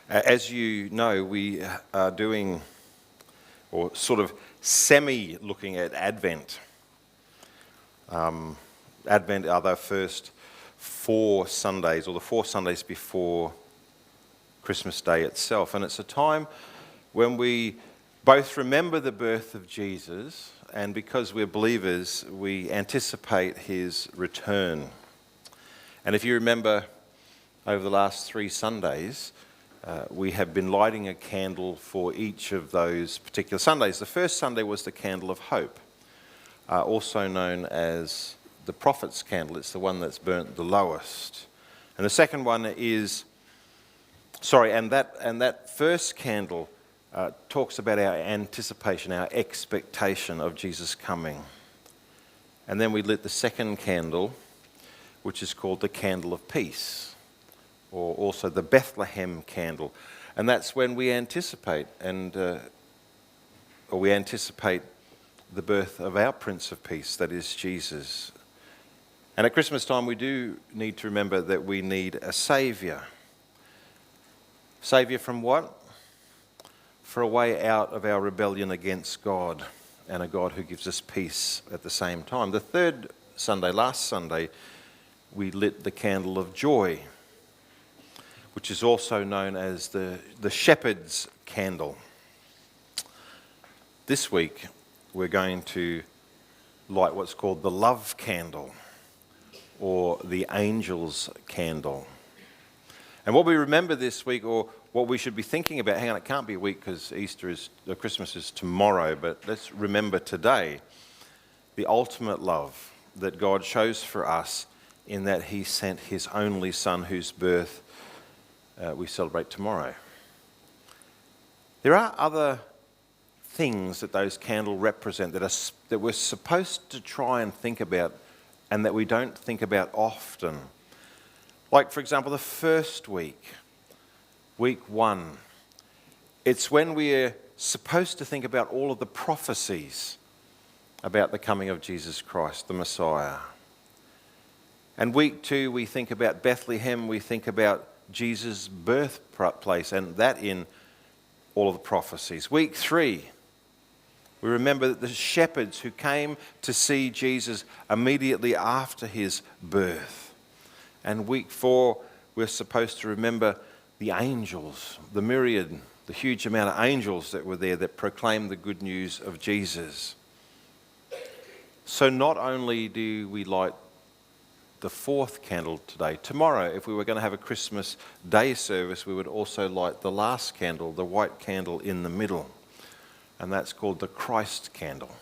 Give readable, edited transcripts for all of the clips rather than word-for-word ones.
As you know, we are doing, or sort of semi-looking at Advent. Advent are the first 4 Sundays, or the 4 Sundays before Christmas Day itself. And it's a time when we both remember the birth of Jesus, and because we're believers, we anticipate his return. And if you remember, over the last 3 Sundays, we have been lighting a candle for each of those particular Sundays. The first Sunday was the candle of hope, also known as the prophet's candle. It's the one that's burnt the lowest. And the second one is, and that first candle talks about our anticipation, our expectation of Jesus coming. And then we lit the second candle, which is called the candle of peace, or also the Bethlehem candle. And that's when we anticipate the birth of our Prince of Peace, that is Jesus. And at Christmas time, we do need to remember that we need a Saviour. Saviour from what? For a way out of our rebellion against God, and a God who gives us peace at the same time. The third Sunday, last Sunday, we lit the candle of joy, which is also known as the shepherd's candle. This week, we're going to light what's called the love candle, or the angel's candle. And what we remember this week, or what we should be thinking about, hang on, it can't be a week because Christmas is tomorrow, but let's remember today the ultimate love that God shows for us in that he sent his only son, whose birth we celebrate tomorrow. There are other things that those candles represent that we're supposed to try and think about, and that we don't think about often. Like, for example, the first week 1, it's when we're supposed to think about all of the prophecies about the coming of Jesus Christ, the Messiah. And week 2, we think about Bethlehem, we think about Jesus' birthplace, and that in all of the prophecies. Week 3, we remember that the shepherds who came to see Jesus immediately after his birth. And week 4, we're supposed to remember the angels, the myriad, the huge amount of angels that were there that proclaimed the good news of Jesus. So not only do we light the 4th candle today, tomorrow, if we were going to have a Christmas Day service, we would also light the last candle, the white candle in the middle. And that's called the Christ candle.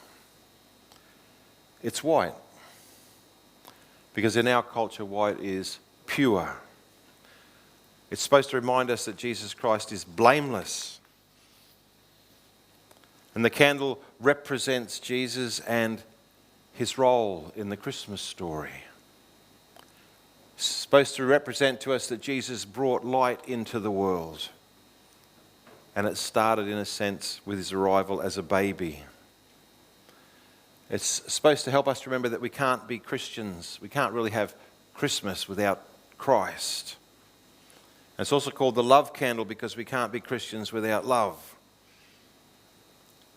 It's white, because in our culture, white is pure. It's supposed to remind us that Jesus Christ is blameless. And the candle represents Jesus and his role in the Christmas story. It's supposed to represent to us that Jesus brought light into the world. And it started, in a sense, with his arrival as a baby. It's supposed to help us to remember that we can't be Christians. We can't really have Christmas without Christ. And it's also called the love candle because we can't be Christians without love.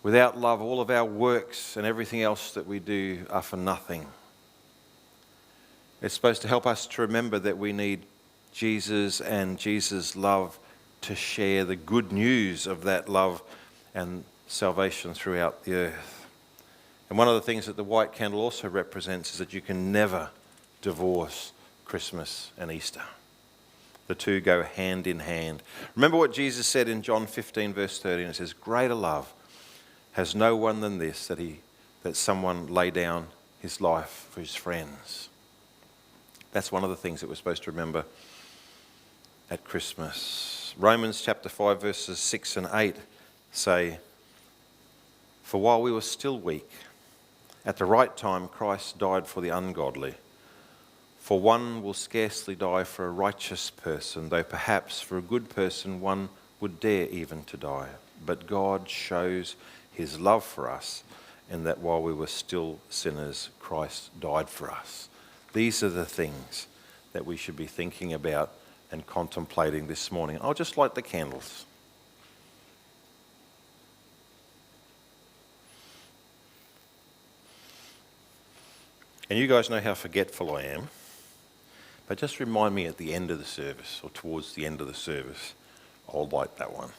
Without love, all of our works and everything else that we do are for nothing. It's supposed to help us to remember that we need Jesus and Jesus' love to share the good news of that love and salvation throughout the earth. And one of the things that the white candle also represents is that you can never divorce Christmas and Easter. The two go hand in hand. Remember what Jesus said in John 15 verse 13. It says, "Greater love has no one than this, that someone lay down his life for his friends." That's one of the things that we're supposed to remember at Christmas. Romans chapter 5 verses 6 and 8 say, "For while we were still weak, at the right time Christ died for the ungodly. For one will scarcely die for a righteous person, though perhaps for a good person one would dare even to die. But God shows his love for us in that while we were still sinners, Christ died for us." These are the things that we should be thinking about and contemplating this morning. I'll just light the candles. And you guys know how forgetful I am, but just remind me at the end of the service or towards the end of the service, I'll light that one.